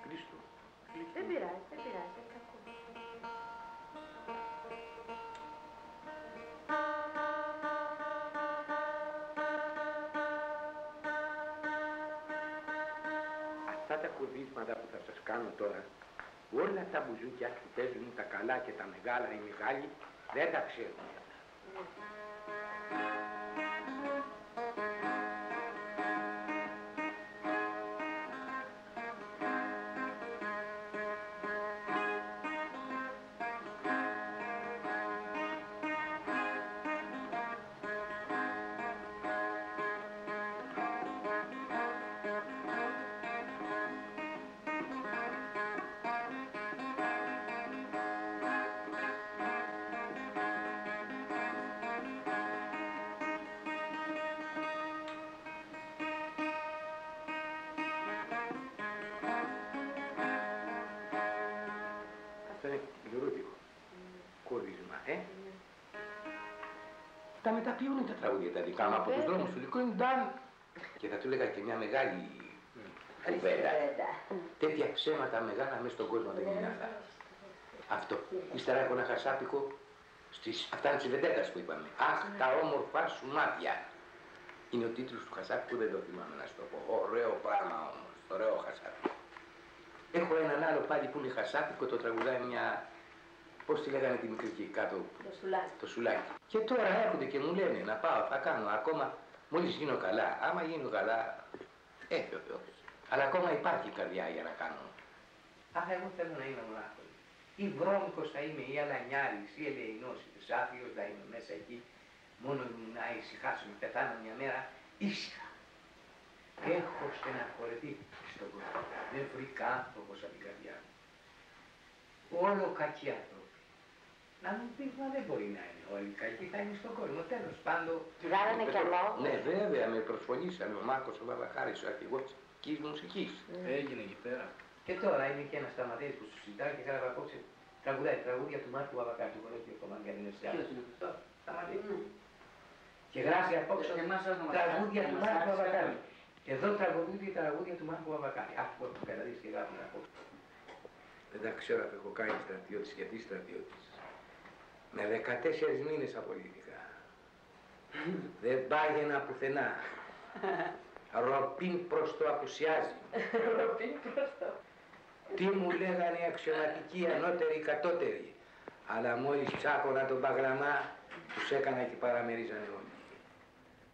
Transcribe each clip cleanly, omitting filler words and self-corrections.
Κλείστο. Δεν πειράζει, δεν πειράζει. Αυτά τα κουρδίσματα που θα σας κάνω τώρα, όλα τα μπουζούκια που παίζουν τα καλά και τα μεγάλα, οι μεγάλοι, δεν τα ξέρουν. Τα μεταποιούν τα τραγούδια τα δικά μου από τους δρόμους του Λυκειούνταν. Και θα του έλεγα και μια μεγάλη κουβέντα. Τέτοια ψέματα μεγάλα μέσα στον κόσμο δεν είναι άλλα. Αυτό. Ύστερα έχω ένα χασάπικο αυτά είναι της Βεντέτας που είπαμε. Αχ, τα όμορφα σου μάτια. Είναι ο τίτλος του χασάπικου, δεν το θυμάμαι να σου το πω. Ωραίο πράγμα όμως, ωραίο χασάπικο. Έχω έναν άλλο πάλι που είναι χασάπικο, το τραγουδάει μια... Πώς τη λέγανε τη μικρή εκεί κάτω, το σουλάκι. Και τώρα έρχονται και μου λένε να πάω, θα κάνω ακόμα, μόλις γίνω καλά. Άμα γίνω καλά, βεβαίως. Αλλά ακόμα υπάρχει καρδιά για να κάνω. Αχ, εγώ θέλω να είμαι μονάχος. Ή βρώμικος θα είμαι, ή αλανιάρης, ή ελεηνός, ή θεσάφιος θα είμαι μέσα εκεί. Μόνο να ησυχάσω, να πεθάνω μια μέρα ήσυχα. Έχω στεναχωρεθεί στον κόσμο. Δεν βρήκα άνθρωπος από την καρδιά μου. Όλο κακοί άνθρωποι. Να μου πεις, μα δεν μπορεί να είναι όλοι κακοί, θα είναι στον κόσμο. Τέλος πάντων. Βγάλανε κι άλλο. Ναι, βέβαια, με προσφωνήσανε ο Μάρκος ο Βαβαχάρης, ο αρχηγός της μουσικής. Έγινε εκεί πέρα. Και τώρα είναι και ένας σταματής που σου συντάει και γράφει απόψε τραγουδάει τραγούδια του Μάρκου Βαβαχάρη, του γονέου κομμάτι για την Εστιάδα. Και γράφει απόψε τραγούδια του Μάρκου Βαβαχάρη. Εδώ τραγουδούνται οι τραγούδια του Μάρκου Βαβαχάρη. Αυτό που έχω καταλήξει και γράφουν απόψε. Δεν τα ξέρω που έχω κάνει στρατιώτης, γιατί στρατιώτης. Με 14 μήνες απολύθηκα. Δεν πάγαινα πουθενά. Ροπίν προς το απουσιάζει. Ροπίν προς το. Τι μου λέγανε οι αξιωματικοί, ανώτεροι, κατώτεροι. Αλλά μόλις ψάχωνα τον παγραμμά, τους έκανα και παραμερίζανε όλοι.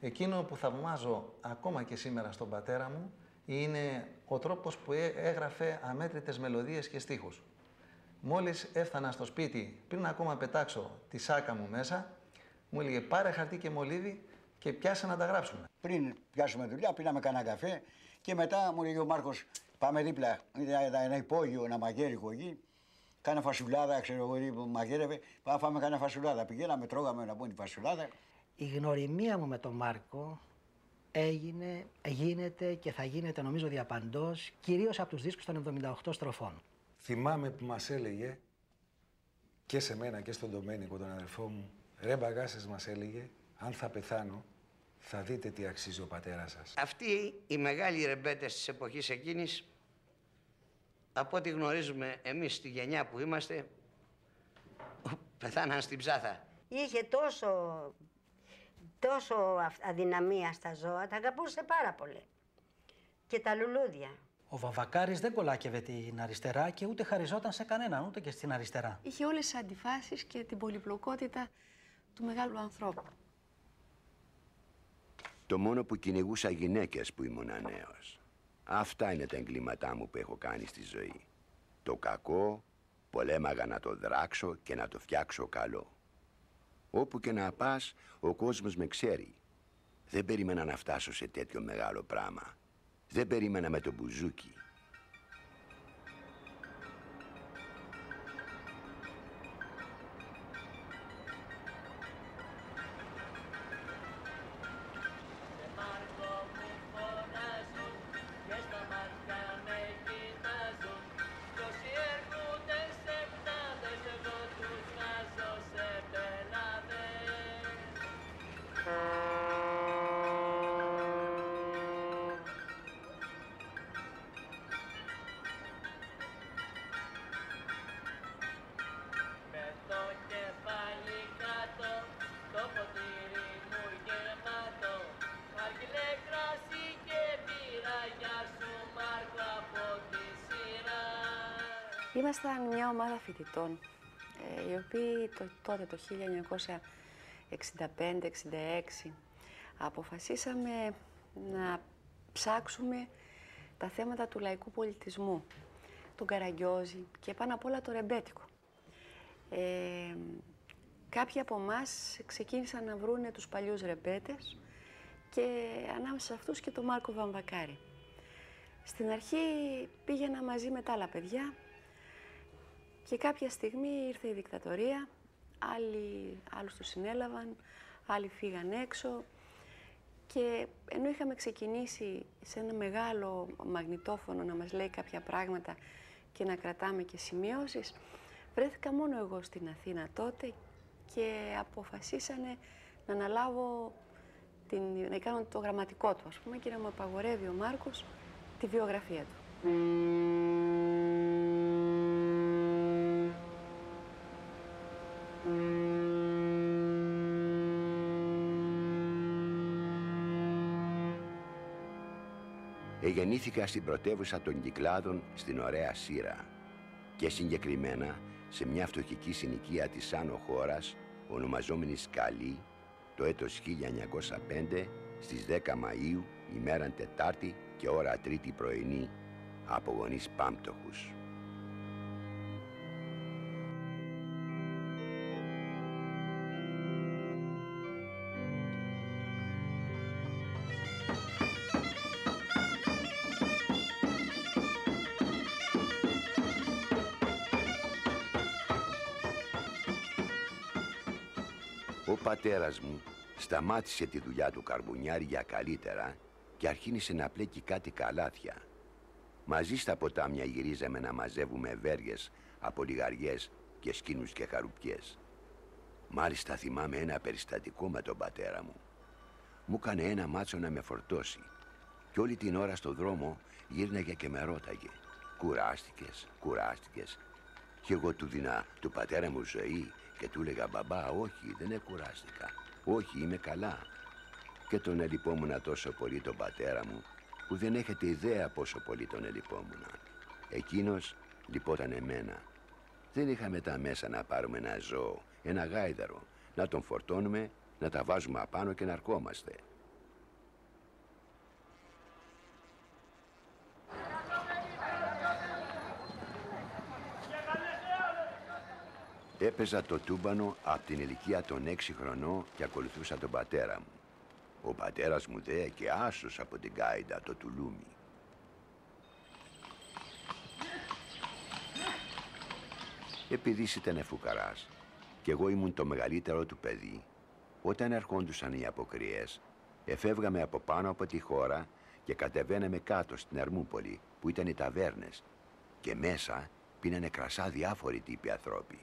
Εκείνο που θαυμάζω ακόμα και σήμερα στον πατέρα μου είναι ο τρόπος που έγραφε αμέτρητες μελωδίες και στίχους. Μόλις έφτανα στο σπίτι, πριν ακόμα πετάξω τη σάκα μου μέσα, μου έλεγε πάρε χαρτί και μολύβι και πιάσε να τα γράψουμε. Πριν πιάσουμε δουλειά, πίναμε κανένα καφέ και μετά μου λέγει ο Μάρκος πάμε δίπλα, ένα υπόγειο, ένα μαγέρικο εκεί, κάνα φασουλάδα, ξέρω εγώ, μαγέρευε, πάμε φάμε κάνα φασουλάδα. Πηγαίναμε, τρώγαμε να πούμε τη φασουλάδα. Η γνωριμία μου με τον Μάρκο γίνεται και θα γίνεται νομίζω διαπαντός, κυρίως από τους δίσκους των 78 στροφών. Θυμάμαι που μας έλεγε και σε μένα και στον Ντομένικο, τον αδερφό μου, ρε μπαγάσες μας έλεγε, αν θα πεθάνω, θα δείτε τι αξίζει ο πατέρας σας. Αυτοί οι μεγάλοι ρεμπέτες της εποχής εκείνης, από ό,τι γνωρίζουμε εμείς στη γενιά που είμαστε, πεθάναν στην ψάθα. Είχε τόσο αδυναμία στα ζώα, τα αγαπούσε πάρα πολύ. Και τα λουλούδια. Ο Βαβακάρης δεν κολάκευε την αριστερά και ούτε χαριζόταν σε κανέναν, ούτε και στην αριστερά. Είχε όλες τις αντιφάσεις και την πολυπλοκότητα του μεγάλου ανθρώπου. Το μόνο που κυνηγούσα γυναίκες που ήμουν νέος. Αυτά είναι τα εγκλήματά μου που έχω κάνει στη ζωή. Το κακό πολέμαγα να το δράξω και να το φτιάξω καλό. Όπου και να πας, ο κόσμος με ξέρει. Δεν περίμενα να φτάσω σε τέτοιο μεγάλο πράγμα. Δεν περίμενα με το μπουζούκι. Ήμασταν μια ομάδα φοιτητών, οι οποίοι τότε το 1965-66 αποφασίσαμε να ψάξουμε τα θέματα του λαϊκού πολιτισμού, τον Καραγκιόζη και πάνω απ' όλα το ρεμπέτικο. Κάποιοι από εμάς ξεκίνησαν να βρούνε τους παλιούς ρεμπέτες και ανάμεσα σε αυτούς και τον Μάρκο Βαμβακάρη. Στην αρχή πήγαινα μαζί με τα άλλα παιδιά και κάποια στιγμή ήρθε η δικτατορία, άλλους τους συνέλαβαν, άλλοι φύγαν έξω και ενώ είχαμε ξεκινήσει σε ένα μεγάλο μαγνητόφωνο να μας λέει κάποια πράγματα και να κρατάμε και σημειώσεις, βρέθηκα μόνο εγώ στην Αθήνα τότε και αποφασίσανε να αναλάβω, να κάνω το γραμματικό του, ας πούμε, και να μου απαγορεύει ο Μάρκος τη βιογραφία του. Γεννήθηκα στην πρωτεύουσα των Κυκλάδων στην ωραία Σύρα και συγκεκριμένα σε μια φτωχική συνοικία της άνω χώρας ονομαζόμενη Σκαλή το έτος 1905 στις 10 Μαΐου ημέραν Τετάρτη και ώρα Τρίτη πρωινή από γονείς πάμπτωχους. Ο πατέρας μου σταμάτησε τη δουλειά του καρβουνιάρη για καλύτερα και αρχίνησε να πλέκει κάτι καλάθια. Μαζί στα ποτάμια γυρίζαμε να μαζεύουμε βέργες από λιγαριές και σκήνους και χαρουπιές. Μάλιστα θυμάμαι ένα περιστατικό με τον πατέρα μου. Μου έκανε ένα μάτσο να με φορτώσει και όλη την ώρα στο δρόμο γύρναγε και με ρώταγε «Κουράστηκες, κουράστηκες?» Και εγώ του δίνα του πατέρα μου ζωή και του έλεγα «Μπαμπά, όχι, δεν κουράστηκα, όχι, είμαι καλά». Και τον ελυπόμουνα τόσο πολύ τον πατέρα μου που δεν έχετε ιδέα πόσο πολύ τον ελυπόμουνα. Εκείνος λυπόταν εμένα. Δεν είχαμε τα μέσα να πάρουμε ένα ζώο, ένα γάιδαρο, να τον φορτώνουμε, να τα βάζουμε απάνω και να αρκόμαστε. Έπαιζα το τούμπανο από την ηλικία των 6 χρονών και ακολουθούσα τον πατέρα μου. Ο πατέρας μου δε και άσος από την γκάιντα το τουλούμι. Επειδή ήταν φουκαράς και εγώ ήμουν το μεγαλύτερο του παιδί, όταν ερχόντουσαν οι αποκριές, εφεύγαμε από πάνω από τη χώρα και κατεβαίναμε κάτω στην Ερμούπολη, που ήταν οι ταβέρνες, και μέσα πίνανε κρασά διάφοροι τύποι ανθρώποι.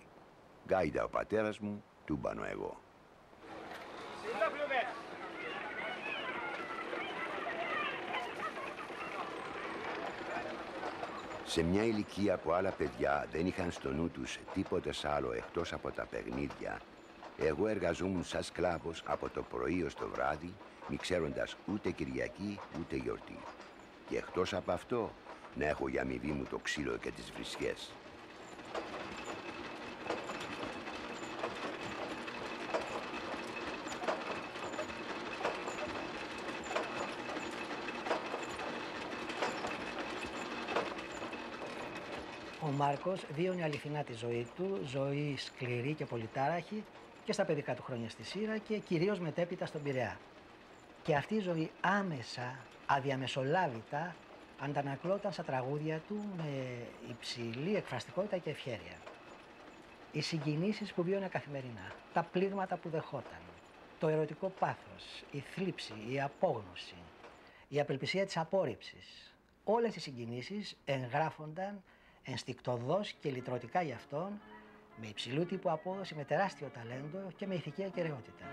Γκάιντα ο πατέρας μου, τούμπανο εγώ. Σε μια ηλικία που άλλα παιδιά δεν είχαν στο νου τους τίποτε άλλο εκτός από τα παιχνίδια, εγώ εργαζόμουν σαν σκλάβος από το πρωί ως το βράδυ, μη ξέροντας ούτε Κυριακή ούτε γιορτή. Και εκτός από αυτό, να έχω για αμοιβή μου το ξύλο και τις βρισιές. Ο Μάρκος βίωνε αληθινά τη ζωή του, ζωή σκληρή και πολυτάραχη και στα παιδικά του χρόνια στη Σύρα και κυρίως μετέπειτα στον Πειραιά. Και αυτή η ζωή άμεσα, αδιαμεσολάβητα, αντανακλώταν στα τραγούδια του με υψηλή εκφραστικότητα και ευχέρεια. Οι συγκινήσεις που βίωνε καθημερινά, τα πλήγματα που δεχόταν, το ερωτικό πάθος, η θλίψη, η απόγνωση, η απελπισία της απόρριψης, όλες οι συγκινήσεις εγγράφονταν ενστικτωδώς και λυτρωτικά για αυτόν, με υψηλού τύπου απόδοση, με τεράστιο ταλέντο και με ηθική ακεραιότητα.